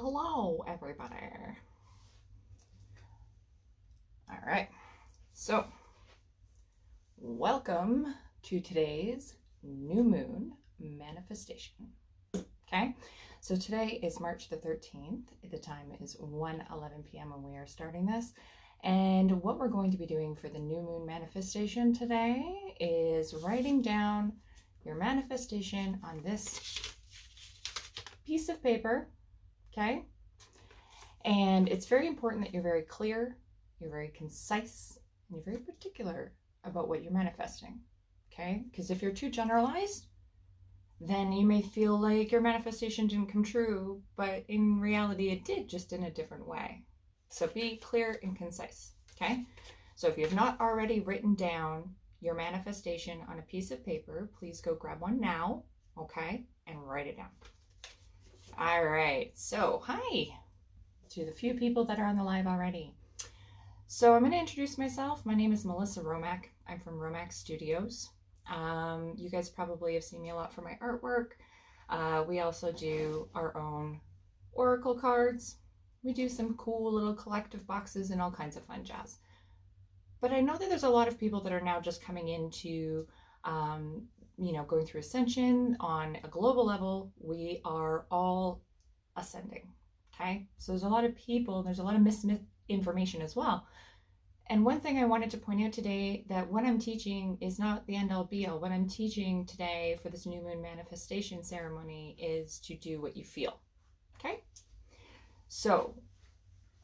Hello, everybody. All right, so welcome to today's new moon manifestation. Okay, so today is March the 13th. The time is 1:11 p.m. when we are starting this. And what we're going to be doing for the new moon manifestation today is writing down your manifestation on this piece of paper. Okay, and it's very important that you're very clear, you're very concise, and you're very particular about what you're manifesting. Okay, because if you're too generalized, then you may feel like your manifestation didn't come true, but in reality it did, just in a different way. So be clear and concise. Okay, so if you have not already written down your manifestation on a piece of paper, please go grab one now. Okay, and write it down. All right, so hi to the few people that are on the live already. So I'm going to introduce myself. My name is Melissa Romack. I'm from Romack Studios. You guys probably have seen me a lot for my artwork. We also do our own oracle cards. We do some cool little collective boxes and all kinds of fun jazz. But I know that there's a lot of people that are now just coming into going through ascension on a global level. We are all ascending. Okay, so there's a lot of people, there's a lot of misinformation as well. And one thing I wanted to point out today, that what I'm teaching is not the end all be all. What I'm teaching today for this new moon manifestation ceremony is to do what you feel. Okay, so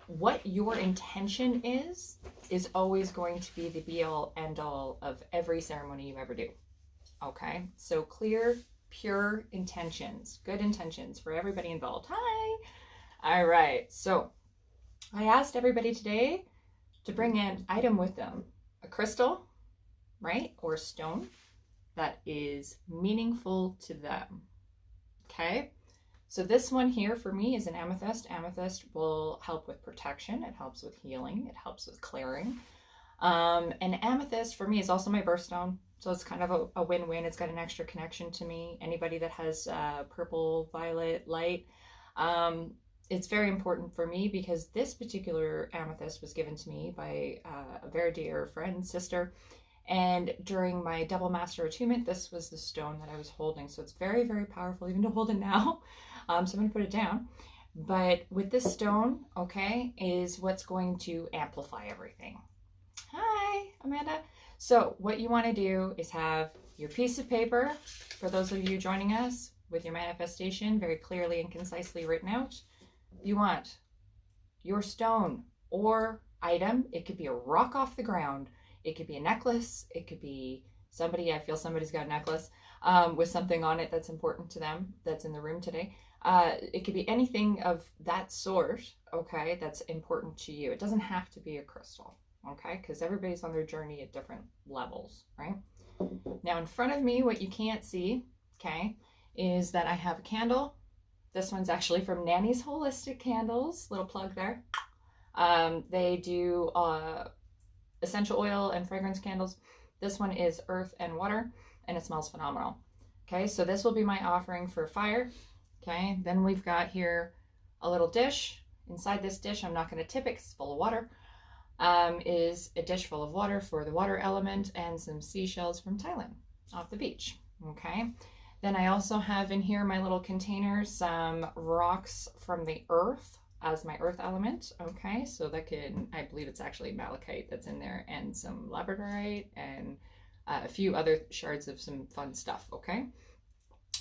what your intention is always going to be the be all end all of every ceremony you ever do. Okay, so clear, pure intentions, good intentions for everybody involved. Hi. All right, so I asked everybody today to bring an item with them, a crystal, right, or a stone that is meaningful to them. Okay, so this one here for me is an amethyst. Amethyst will help with protection. It helps with healing. It helps with clearing. And amethyst for me is also my birthstone. So it's kind of a win-win. It's got an extra connection to me. Anybody that has purple, violet, light, it's very important for me because this particular amethyst was given to me by a very dear friend, sister. And during my double master attunement, this was the stone that I was holding. So it's very, very powerful even to hold it now. So I'm going to put it down. But with this stone, okay, is what's going to amplify everything. Hi, Amanda. So what you want to do is have your piece of paper, for those of you joining us, with your manifestation very clearly and concisely written out. You want your stone or item. It could be a rock off the ground. It could be a necklace. It could be somebody, I feel somebody's got a necklace with something on it that's important to them that's in the room today. It could be anything of that sort, okay, that's important to you. It doesn't have to be a crystal. Okay, because everybody's on their journey at different levels, right? Now in front of me, what you can't see, okay, is that I have a candle. This one's actually from Nanny's Holistic Candles, little plug there. They do essential oil and fragrance candles. This one is earth and water, and it smells phenomenal. Okay, so this will be my offering for fire. Okay, then we've got here a little dish. Inside this dish, I'm not going to tip it because it's full of water. Is a dish full of water for the water element and some seashells from Thailand off the beach. Okay, then I also have in here my little container some rocks from the earth as my earth element. Okay, so that can, I believe it's actually malachite that's in there, and some labradorite and a few other shards of some fun stuff. Okay,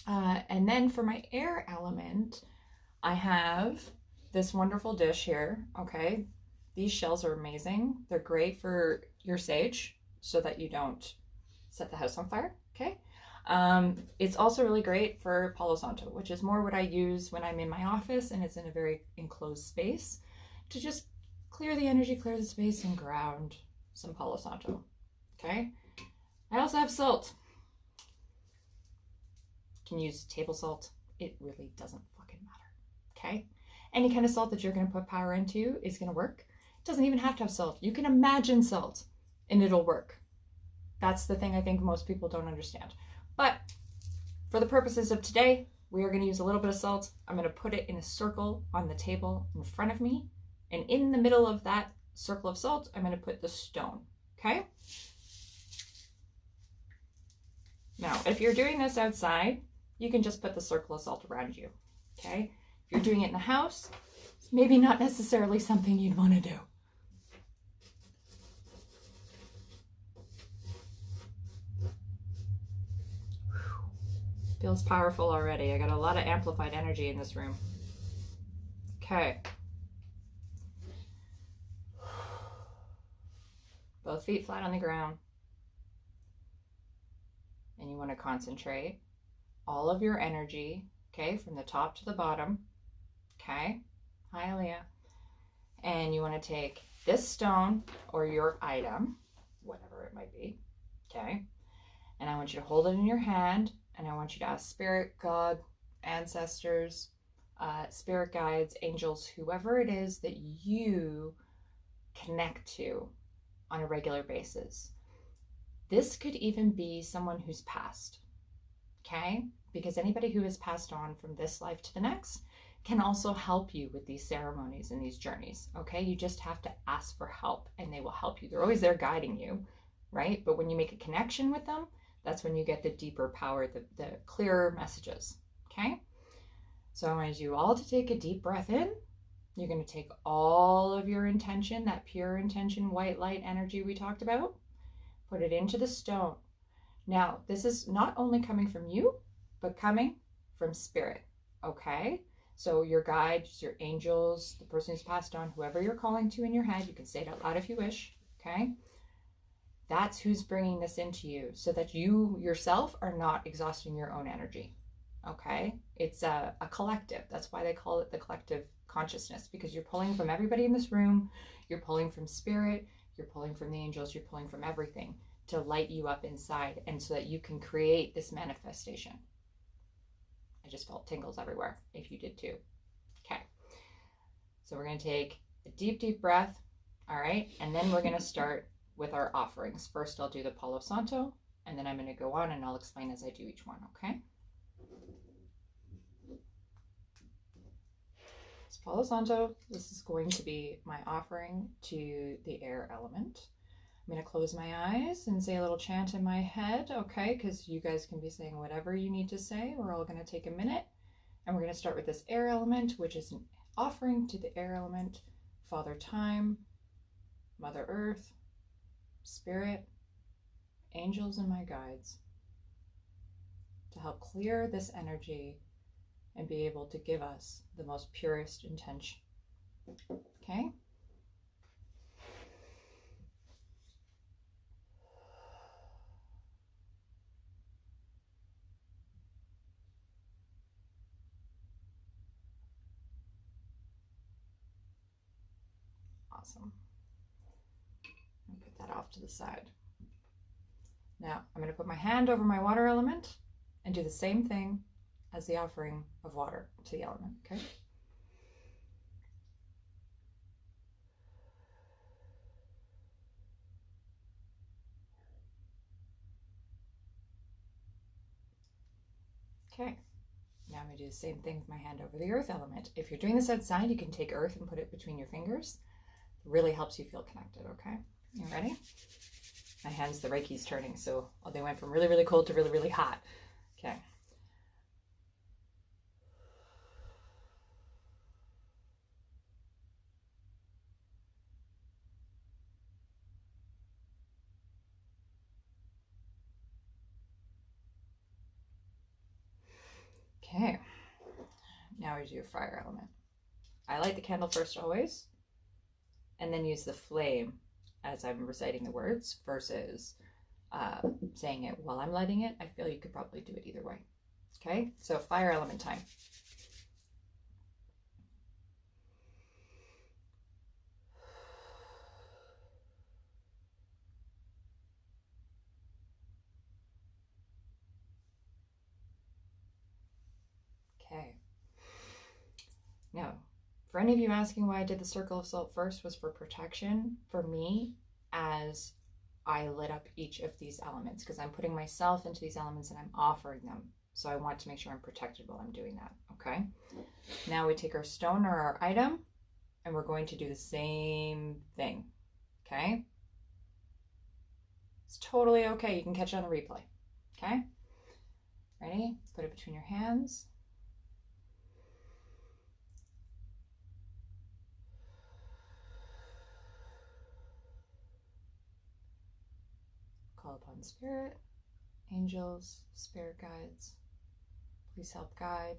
and then for my air element, I have this wonderful dish here. Okay, these shells are amazing. They're great for your sage so that you don't set the house on fire, okay? It's also really great for Palo Santo, which is more what I use when I'm in my office and it's in a very enclosed space to just clear the energy, clear the space, and ground some Palo Santo, okay? I also have salt. You can use table salt. It really doesn't fucking matter, okay? Any kind of salt that you're gonna put power into is gonna work. Doesn't even have to have salt. You can imagine salt and it'll work. That's the thing I think most people don't understand. But for the purposes of today, we are going to use a little bit of salt. I'm going to put it in a circle on the table in front of me. And in the middle of that circle of salt, I'm going to put the stone. Okay? Now, if you're doing this outside, you can just put the circle of salt around you. Okay? If you're doing it in the house, it's maybe not necessarily something you'd want to do. Feels powerful already. I got a lot of amplified energy in this room. Okay. Both feet flat on the ground. And you want to concentrate all of your energy, okay, from the top to the bottom. Okay. Hi, Aaliyah. And you want to take this stone or your item, whatever it might be, okay? And I want you to hold it in your hand. And I want you to ask Spirit, God, ancestors, spirit guides, angels, whoever it is that you connect to on a regular basis. This could even be someone who's passed, okay? Because anybody who has passed on from this life to the next can also help you with these ceremonies and these journeys, okay? You just have to ask for help and they will help you. They're always there guiding you, right? But when you make a connection with them, that's when you get the deeper power, the clearer messages, okay? So I want you all to take a deep breath in. You're going to take all of your intention, that pure intention, white light energy we talked about, put it into the stone. Now, this is not only coming from you, but coming from spirit, okay? So your guides, your angels, the person who's passed on, whoever you're calling to in your head, you can say it out loud if you wish, okay? That's who's bringing this into you so that you yourself are not exhausting your own energy, okay? It's a collective. That's why they call it the collective consciousness, because you're pulling from everybody in this room. You're pulling from spirit. You're pulling from the angels. You're pulling from everything to light you up inside and so that you can create this manifestation. I just felt tingles everywhere if you did too. Okay. So we're going to take a deep, deep breath. All right. And then we're going to start with our offerings. First, I'll do the Palo Santo, and then I'm going to go on and I'll explain as I do each one, okay? It's Palo Santo. This is going to be my offering to the air element. I'm going to close my eyes and say a little chant in my head, okay? Because you guys can be saying whatever you need to say. We're all going to take a minute, and we're going to start with this air element, which is an offering to the air element, Father Time, Mother Earth, Spirit, angels, and my guides to help clear this energy and be able to give us the most purest intention. Okay? Awesome. Put that off to the side. Now I'm going to put my hand over my water element and do the same thing as the offering of water to the element, okay? Okay, now I'm going to do the same thing with my hand over the earth element. If you're doing this outside, you can take earth and put it between your fingers. It really helps you feel connected, okay? You ready? My hands, the Reiki's turning, so they went from really, really cold to really, really hot. Okay. Okay. Now we do fire element. I light the candle first always, and then use the flame as I'm reciting the words versus saying it while I'm lighting it. I feel you could probably do it either way. Okay, so fire element time. Okay. Now, for any of you asking why I did the circle of salt first, was for protection for me as I lit up each of these elements, because I'm putting myself into these elements and I'm offering them. So I want to make sure I'm protected while I'm doing that, okay? Now we take our stone or our item, and we're going to do the same thing, okay? It's totally okay. You can catch it on the replay, okay? Ready? Put it between your hands. Call upon spirit, angels, spirit guides. Please help guide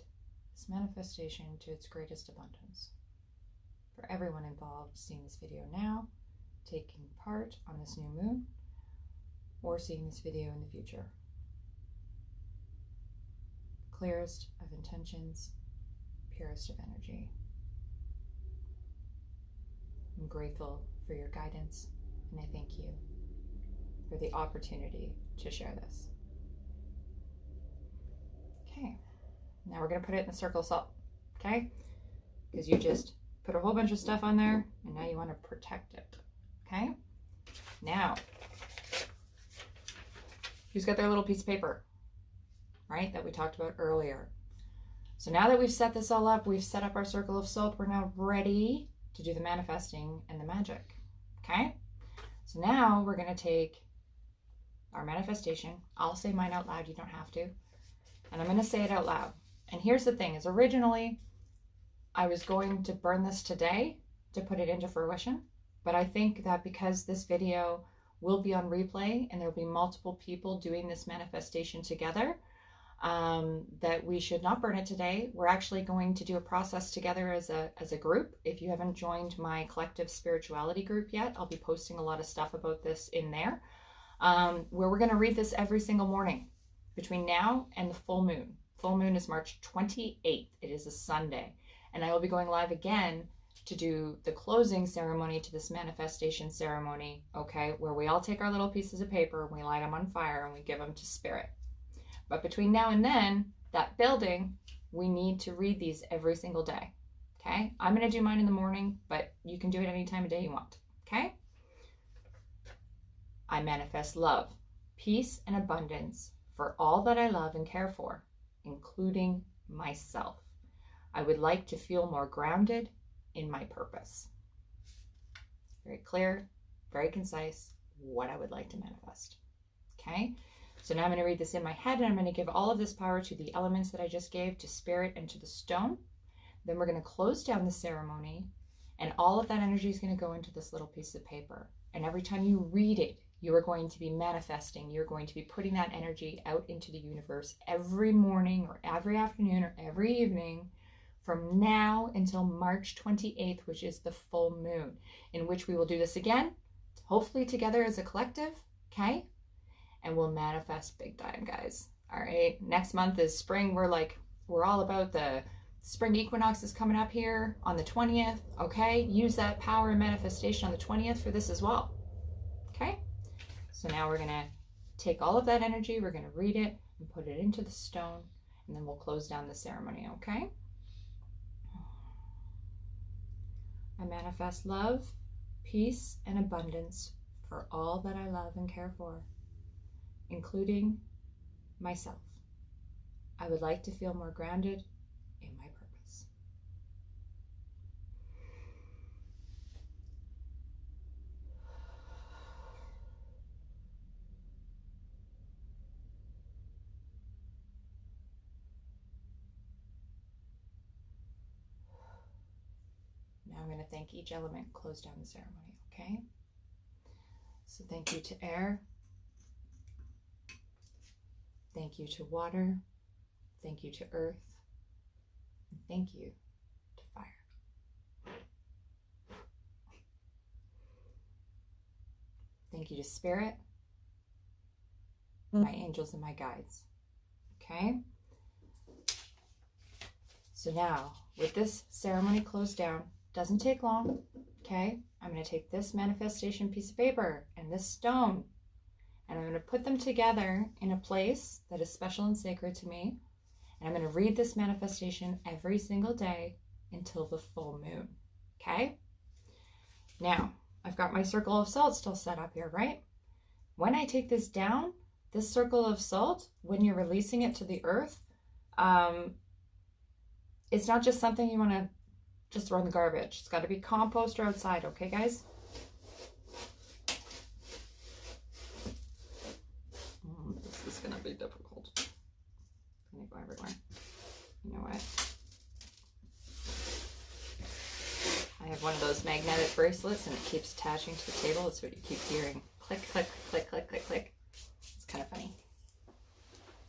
this manifestation to its greatest abundance. For everyone involved seeing this video now, taking part on this new moon, or seeing this video in the future. Clearest of intentions, purest of energy. I'm grateful for your guidance, and I thank you for the opportunity to share this. Okay, now we're going to put it in the circle of salt, okay? Because you just put a whole bunch of stuff on there, and now you want to protect it, okay? Now, who's got their little piece of paper, right, that we talked about earlier? So now that we've set this all up, we've set up our circle of salt, we're now ready to do the manifesting and the magic, okay? So now we're going to take our manifestation. I'll say mine out loud, you don't have to. And I'm going to say it out loud. And here's the thing, is originally I was going to burn this today to put it into fruition. But I think that because this video will be on replay and there'll be multiple people doing this manifestation together, that we should not burn it today. We're actually going to do a process together as a group. If you haven't joined my collective spirituality group yet, I'll be posting a lot of stuff about this in there, where we're going to read this every single morning between now and the full moon. Full moon is March 28th. It is a Sunday. And I will be going live again to do the closing ceremony to this manifestation ceremony, okay, where we all take our little pieces of paper and we light them on fire and we give them to spirit. But between now and then, that building, we need to read these every single day, okay? I'm going to do mine in the morning, but you can do it any time of day you want, okay? I manifest love, peace, and abundance for all that I love and care for, including myself. I would like to feel more grounded in my purpose. Very clear, very concise, what I would like to manifest, okay? So now I'm going to read this in my head, and I'm going to give all of this power to the elements that I just gave, to spirit and to the stone. Then we're going to close down the ceremony, and all of that energy is going to go into this little piece of paper. And every time you read it, you are going to be manifesting. You're going to be putting that energy out into the universe every morning or every afternoon or every evening from now until March 28th, which is the full moon, in which we will do this again, hopefully together as a collective, okay? And we'll manifest big time, guys. All right, next month is spring. We're all about the spring equinox is coming up here on the 20th, okay? Use that power and manifestation on the 20th for this as well, okay? So now we're gonna take all of that energy, we're gonna read it and put it into the stone, and then we'll close down the ceremony, okay? I manifest love, peace, and abundance for all that I love and care for, including myself. I would like to feel more grounded in my purpose. Now I'm going to thank each element, close down the ceremony, okay? So thank you to air. Thank you to water. Thank you to earth. And thank you to fire. Thank you to spirit, my angels, and my guides. Okay? So now, with this ceremony closed down, doesn't take long, okay? I'm going to take this manifestation piece of paper and this stone, and I'm going to put them together in a place that is special and sacred to me. And I'm going to read this manifestation every single day until the full moon. Okay? Now, I've got my circle of salt still set up here, right? When I take this down, this circle of salt, when you're releasing it to the earth, It's not just something you want to just throw in the garbage. It's got to be compost or outside, okay, guys? This is going to be difficult. It's going to go everywhere. You know what? I have one of those magnetic bracelets and it keeps attaching to the table. That's what you keep hearing. Click, click, click, click, click, click. It's kind of funny.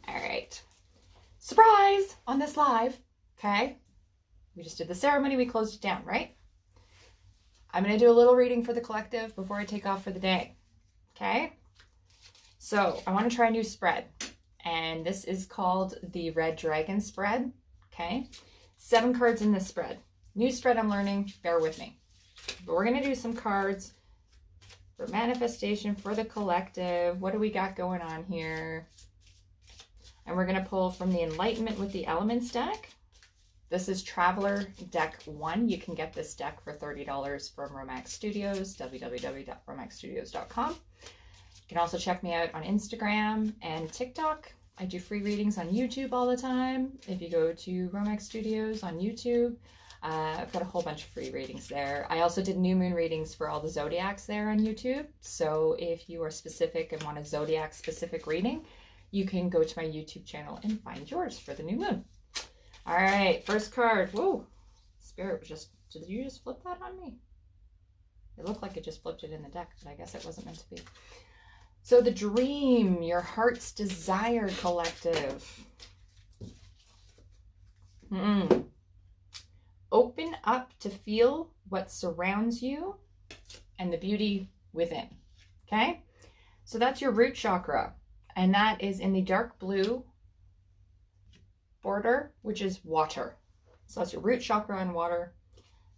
All right. Surprise on this live. Okay. We just did the ceremony. We closed it down, right? I'm going to do a little reading for the collective before I take off for the day. Okay. So I want to try a new spread. And this is called the Red Dragon spread. Okay. 7 cards in this spread. New spread I'm learning. Bear with me. But we're going to do some cards for manifestation for the collective. What do we got going on here? And we're going to pull from the Enlightenment with the Elements deck. This is Traveler Deck 1. You can get this deck for $30 from Romax Studios, www.romaxstudios.com. You can also check me out on Instagram and TikTok. I do free readings on YouTube all the time. If you go to Romax Studios on YouTube, I've got a whole bunch of free readings there. I also did new moon readings for all the zodiacs there on YouTube. So if you are specific and want a zodiac specific reading, you can go to my YouTube channel and find yours for the new moon. All right, first card. Whoa, Spirit was just, did you just flip that on me? It looked like it just flipped it in the deck, but I guess it wasn't meant to be. So the dream, your heart's desire, collective. Open up to feel what surrounds you and the beauty within. Okay? So that's your root chakra. And that is in the dark blue border, which is water. So that's your root chakra and water.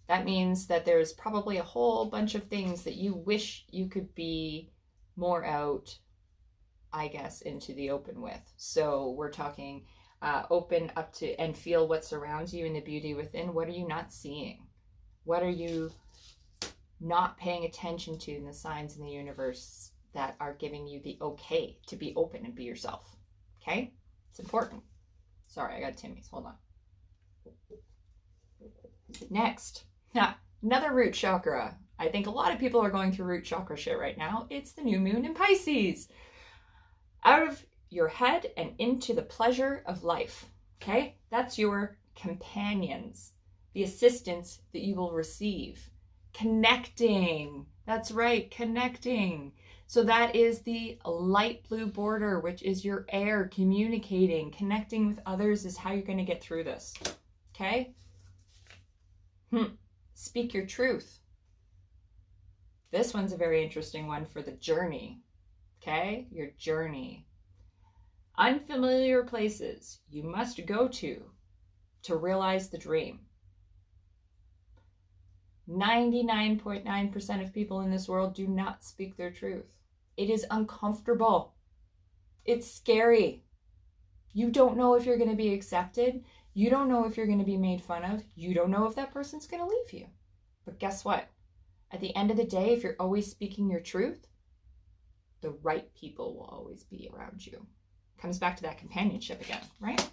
That means that there's probably a whole bunch of things that you wish you could be more out, I guess, into the open with. So we're talking open up to and feel what surrounds you and the beauty within. What are you not seeing? What are you not paying attention to in the signs in the universe that are giving you the okay to be open and be yourself? Okay? It's important. Sorry, I got Timmy's. Hold on. Next, another root chakra. I think a lot of people are going through root chakra shit right now. It's the new moon in Pisces. Out of your head and into the pleasure of life. Okay? That's your companions. The assistance that you will receive. Connecting. That's right, connecting. So that is the light blue border, which is your air, communicating, connecting with others is how you're going to get through this. Okay? Speak your truth. This one's a very interesting one for the journey. Okay? Your journey. Unfamiliar places you must go to realize the dream. 99.9% of people in this world do not speak their truth. It is uncomfortable. It's scary. You don't know if you're going to be accepted. You don't know if you're going to be made fun of. You don't know if that person's going to leave you. But guess what? At the end of the day, if you're always speaking your truth, the right people will always be around you. Comes back to that companionship again, right?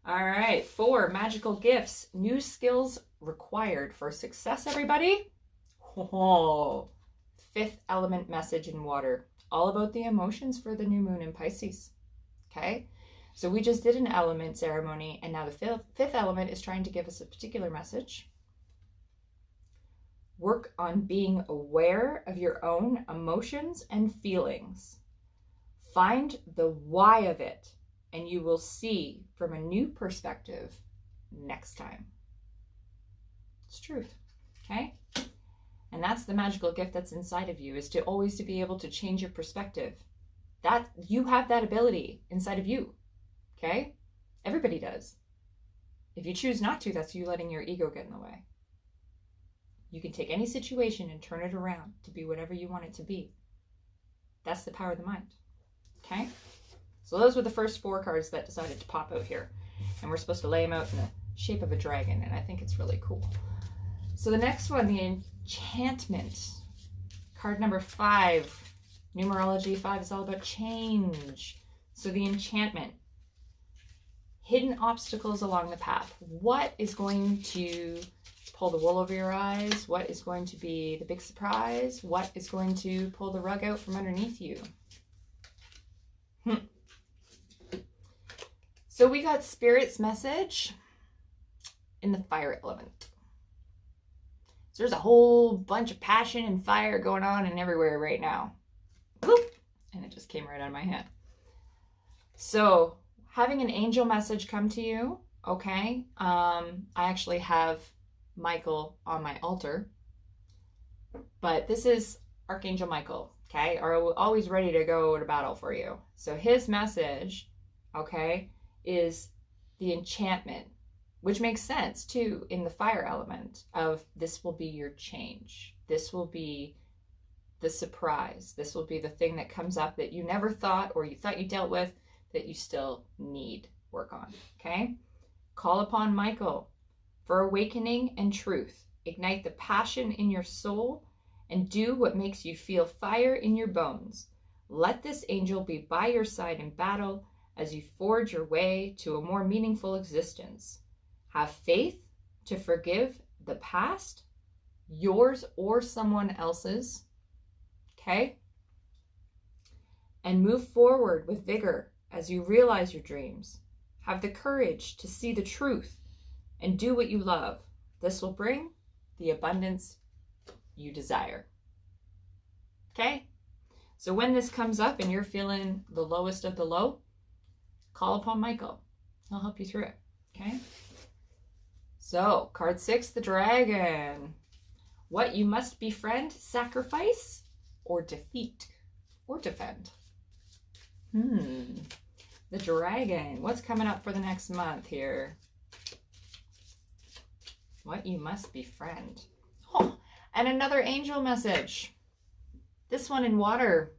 All right, 4 magical gifts. New skills required for success, everybody. Oh, 5th element message in water. All about the emotions for the new moon in Pisces. Okay? So we just did an element ceremony, and now the fifth element is trying to give us a particular message. Work on being aware of your own emotions and feelings. Find the why of it, and you will see from a new perspective next time. It's truth, okay? And that's the magical gift that's inside of you, is to always to be able to change your perspective. That you have that ability inside of you, okay? Everybody does. If you choose not to, that's you letting your ego get in the way. You can take any situation and turn it around to be whatever you want it to be. That's the power of the mind, okay? So those were the first 4 cards that decided to pop out here. And we're supposed to lay them out in the shape of a dragon, and I think it's really cool. So the next one, the enchantment. Card number 5. Numerology 5 is all about change. So the enchantment. hidden obstacles along the path. What is going to pull the wool over your eyes? What is going to be the big surprise? What is going to pull the rug out from underneath you? So we got Spirit's message in the fire element. So there's a whole bunch of passion and fire going on and everywhere right now. Whoop! And it just came right out of my hand. So having an angel message come to you, okay? I actually have Michael on my altar, but this is Archangel Michael, okay? Are always ready to go to battle for you. So his message, okay, is the enchantment, which makes sense too in the fire element of this will be your change. This will be the surprise. This will be the thing that comes up that you never thought or you thought you dealt with that you still need work on, okay? Call upon Michael for awakening and truth. Ignite the passion in your soul and do what makes you feel fire in your bones. Let this angel be by your side in battle as you forge your way to a more meaningful existence. Have faith to forgive the past, yours or someone else's, okay? And move forward with vigor as you realize your dreams. Have the courage to see the truth and do what you love. This will bring the abundance you desire. Okay? So when this comes up and you're feeling the lowest of the low, call upon Michael. He'll help you through it. Okay? So, card 6, the dragon. What you must befriend, sacrifice, or defeat, or defend. The dragon. What's coming up for the next month here? What you must befriend. Oh, and another angel message. This one in water.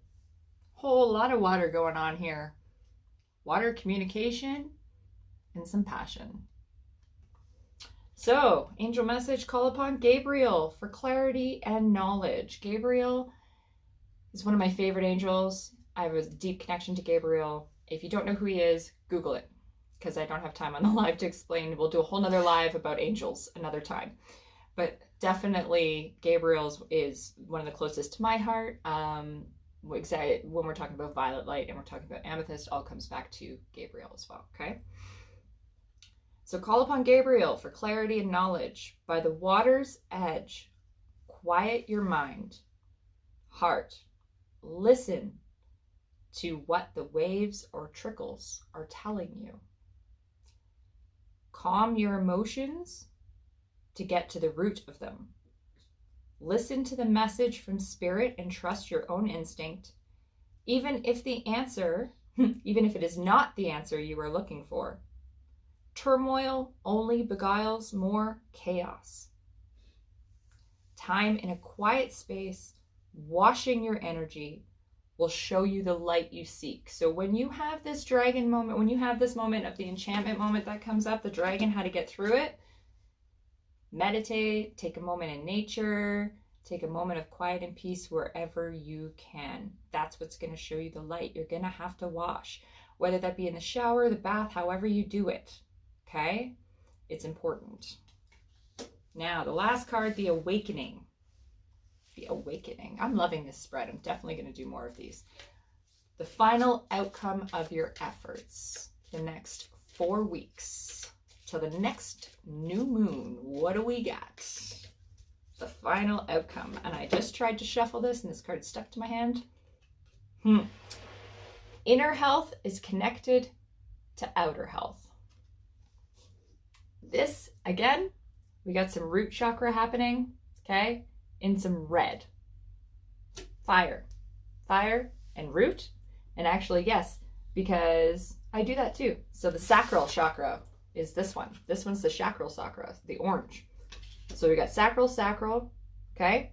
Whole lot of water going on here. Water, communication, and some passion. So, angel message, call upon Gabriel for clarity and knowledge. Gabriel is one of my favorite angels. I have a deep connection to Gabriel. If you don't know who he is, Google it, because I don't have time on the live to explain. We'll do a whole nother live about angels another time. But definitely Gabriel's is one of the closest to my heart. When we're talking about violet light and we're talking about amethyst, all comes back to Gabriel as well, okay? So call upon Gabriel for clarity and knowledge. By the water's edge, quiet your mind, heart. Listen to what the waves or trickles are telling you. Calm your emotions to get to the root of them. Listen to the message from spirit and trust your own instinct, even if the answer, even if it is not the answer you are looking for. Turmoil only beguiles more chaos. Time in a quiet space, washing your energy, will show you the light you seek. So when you have this dragon moment, when you have this moment of the enchantment moment that comes up, the dragon, how to get through it, meditate, take a moment in nature, take a moment of quiet and peace wherever you can. That's what's going to show you the light. You're going to have to wash, whether that be in the shower, the bath, however you do it. Okay? It's important. Now, the last card, the awakening. The awakening. I'm loving this spread. I'm definitely going to do more of these. The final outcome of your efforts. The next 4 weeks till the next new moon. What do we got? The final outcome. And I just tried to shuffle this and this card stuck to my hand. Inner health is connected to outer health. This, again, we got some root chakra happening, okay, in some red. Fire and root. And actually, yes, because I do that too. So the sacral chakra is this one. This one's the sacral chakra, the orange. So we got sacral, okay?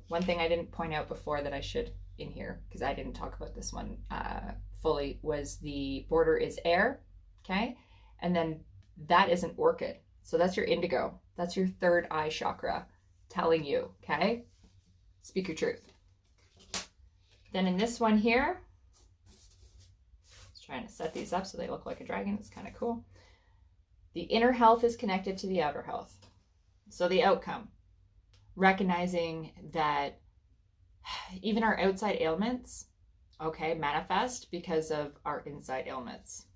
One thing I didn't point out before that I should in here, because I didn't talk about this one fully, was the border is air, okay? And then that is an orchid. So that's your indigo. That's your third eye chakra telling you, okay? Speak your truth. Then in this one here, let's Trying to set these up so they look like a dragon. It's kind of cool. The inner health is connected to the outer health. So the outcome, recognizing that even our outside ailments, okay, manifest because of our inside ailments.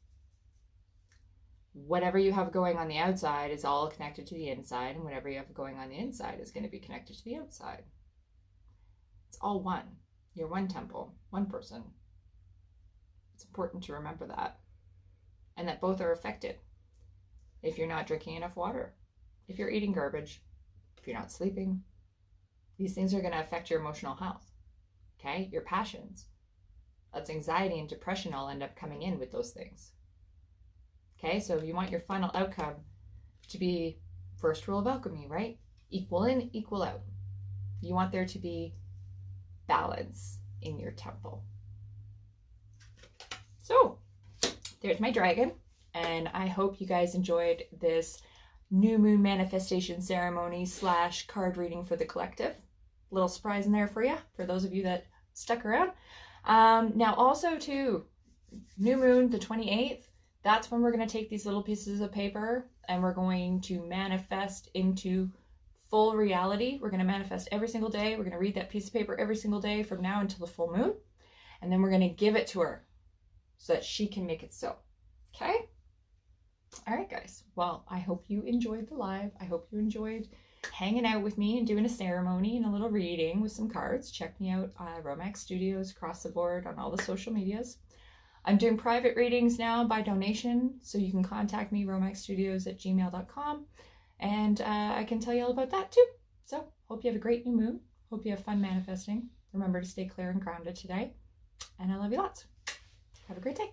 Whatever you have going on the outside is all connected to the inside, and whatever you have going on the inside is going to be connected to the outside. It's all one. You're one temple, one person. It's important to remember that. And that both are affected. If you're not drinking enough water, if you're eating garbage, if you're not sleeping, these things are going to affect your emotional health. Okay? Your passions. That's anxiety and depression all end up coming in with those things. Okay, so if you want your final outcome to be first rule of alchemy, right? Equal in, equal out. You want there to be balance in your temple. So, there's my dragon, and I hope you guys enjoyed this new moon manifestation ceremony / card reading for the collective. Little surprise in there for you, for those of you that stuck around. Now also too, new moon, the 28th, that's when we're going to take these little pieces of paper and we're going to manifest into full reality. We're going to manifest every single day. We're going to read that piece of paper every single day from now until the full moon. And then we're going to give it to her so that she can make it so. Okay? All right, guys. Well, I hope you enjoyed the live. I hope you enjoyed hanging out with me and doing a ceremony and a little reading with some cards. Check me out, Romax Studios, across the board on all the social medias. I'm doing private readings now by donation, so you can contact me, romaxstudios@gmail.com, and I can tell you all about that too. So, hope you have a great new moon. Hope you have fun manifesting. Remember to stay clear and grounded today, and I love you lots. Have a great day.